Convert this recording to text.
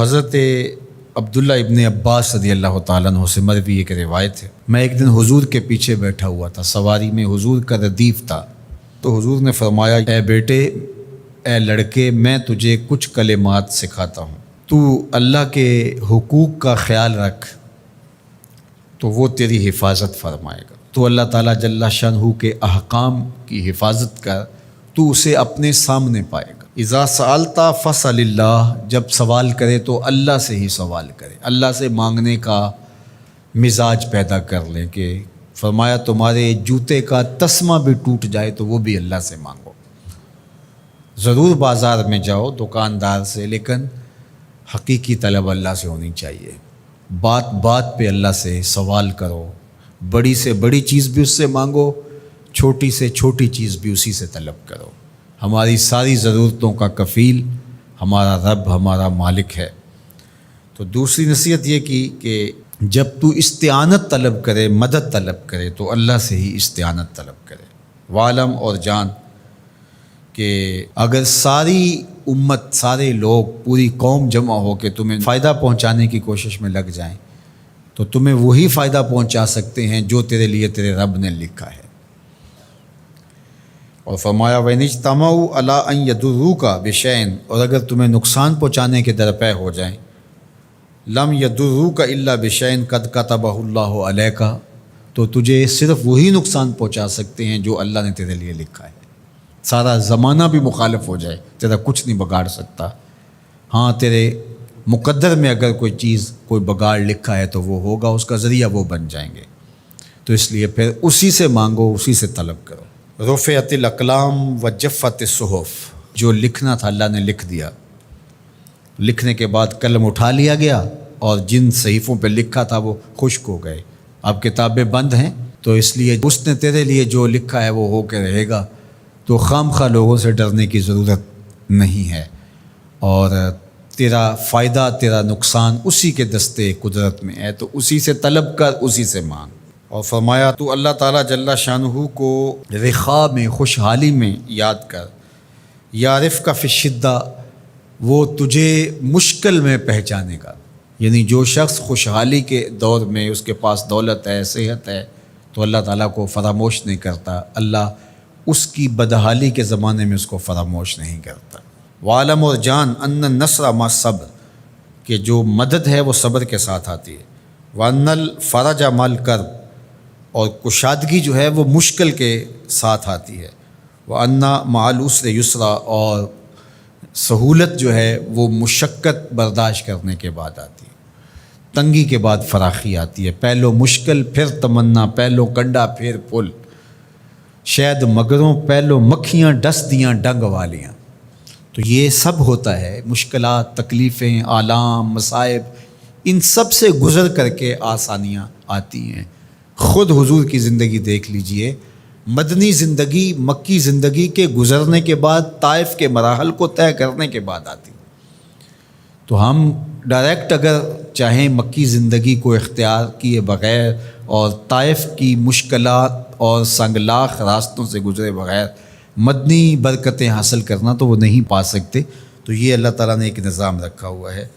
حضرت عبداللہ ابن عباس رضی اللہ تعالیٰ عنہ سے مروی ایک روایت ہے، میں ایک دن حضور کے پیچھے بیٹھا ہوا تھا، سواری میں حضور کا ردیف تھا، تو حضور نے فرمایا، اے بیٹے، اے لڑکے، میں تجھے کچھ کلمات سکھاتا ہوں، تو اللہ کے حقوق کا خیال رکھ تو وہ تیری حفاظت فرمائے گا۔ تو اللہ تعالیٰ جل شانہ کے احکام کی حفاظت کر، تو اسے اپنے سامنے پائے گا۔ اذا سألت فاسأل اللہ، جب سوال کرے تو اللہ سے ہی سوال کرے، اللہ سے مانگنے کا مزاج پیدا کر لیں کہ فرمایا تمہارے جوتے کا تسمہ بھی ٹوٹ جائے تو وہ بھی اللہ سے مانگو۔ ضرور بازار میں جاؤ دکاندار سے، لیکن حقیقی طلب اللہ سے ہونی چاہیے۔ بات بات پہ اللہ سے سوال کرو، بڑی سے بڑی چیز بھی اس سے مانگو، چھوٹی سے چھوٹی چیز بھی اسی سے طلب کرو۔ ہماری ساری ضرورتوں کا کفیل ہمارا رب، ہمارا مالک ہے۔ تو دوسری نصیحت یہ کی کہ جب تو استعانت طلب کرے، مدد طلب کرے تو اللہ سے ہی استعانت طلب کرے۔ وعلم، اور جان کہ اگر ساری امت، سارے لوگ، پوری قوم جمع ہو کے تمہیں فائدہ پہنچانے کی کوشش میں لگ جائیں تو تمہیں وہی فائدہ پہنچا سکتے ہیں جو تیرے لیے تیرے رب نے لکھا ہے۔ اور فرمایا وَإِنِ اجْتَمَعُوا عَلَىٰ أَن يَضُرُّوكَ بِشَيْءٍ، اور اگر تمہیں نقصان پہنچانے کے درپے ہو جائیں، لَمْ يَضُرُّوكَ إِلَّا بِشَيْءٍ قَدْ كَتَبَهُ اللَّهُ عَلَيْكَ، تو تجھے صرف وہی نقصان پہنچا سکتے ہیں جو اللہ نے تیرے لیے لکھا ہے۔ سارا زمانہ بھی مخالف ہو جائے، تیرا کچھ نہیں بگاڑ سکتا۔ ہاں، تیرے مقدر میں اگر کوئی چیز، کوئی بگاڑ لکھا ہے تو وہ ہوگا، اس کا ذریعہ وہ بن جائیں گے۔ تو اس لیے پھر اسی سے مانگو، اسی سے طلب کرو۔ رفعت الاقلام وجفت الصحف، جو لکھنا تھا اللہ نے لکھ دیا، لکھنے کے بعد قلم اٹھا لیا گیا اور جن صحیفوں پہ لکھا تھا وہ خشک ہو گئے۔ اب کتابیں بند ہیں، تو اس لیے اس نے تیرے لیے جو لکھا ہے وہ ہو کے رہے گا، تو خام خواہ لوگوں سے ڈرنے کی ضرورت نہیں ہے، اور تیرا فائدہ، تیرا نقصان اسی کے دستے قدرت میں ہے، تو اسی سے طلب کر، اسی سے مانگ۔ اور فرمایا تو اللہ تعالیٰ جل شانہ کو رخاء میں، خوشحالی میں یاد کر، یعرفک فی الشدہ، وہ تجھے مشکل میں پہچانے گا۔ یعنی جو شخص خوشحالی کے دور میں اس کے پاس دولت ہے، صحت ہے، تو اللہ تعالیٰ کو فراموش نہیں کرتا، اللہ اس کی بدحالی کے زمانے میں اس کو فراموش نہیں کرتا۔ وعلم، اور جان، ان النصر مع الصبر، کہ جو مدد ہے وہ صبر کے ساتھ آتی ہے۔ وان الفرج مع الکرب، اور کشادگی جو ہے وہ مشکل کے ساتھ آتی ہے۔ وَأَنَّ مَعَ الْعُسْرِ يُسْرًا، اور سہولت جو ہے وہ مشقت برداشت کرنے کے بعد آتی ہے، تنگی کے بعد فراخی آتی ہے۔ پہلو مشکل پھر تمنا، پہلو کنڈا پھر پھول، شاید مگروں پہلو مکھیاں ڈس دیاں ڈنگ والیاں۔ تو یہ سب ہوتا ہے، مشکلات، تکلیفیں، آلام، مصائب، ان سب سے گزر کر کے آسانیاں آتی ہیں۔ خود حضور کی زندگی دیکھ لیجئے، مدنی زندگی مکی زندگی کے گزرنے کے بعد، طائف کے مراحل کو طے کرنے کے بعد آتی۔ تو ہم ڈائریکٹ اگر چاہیں مکی زندگی کو اختیار کیے بغیر اور طائف کی مشکلات اور سنگلاخ راستوں سے گزرے بغیر مدنی برکتیں حاصل کرنا، تو وہ نہیں پا سکتے۔ تو یہ اللہ تعالیٰ نے ایک نظام رکھا ہوا ہے۔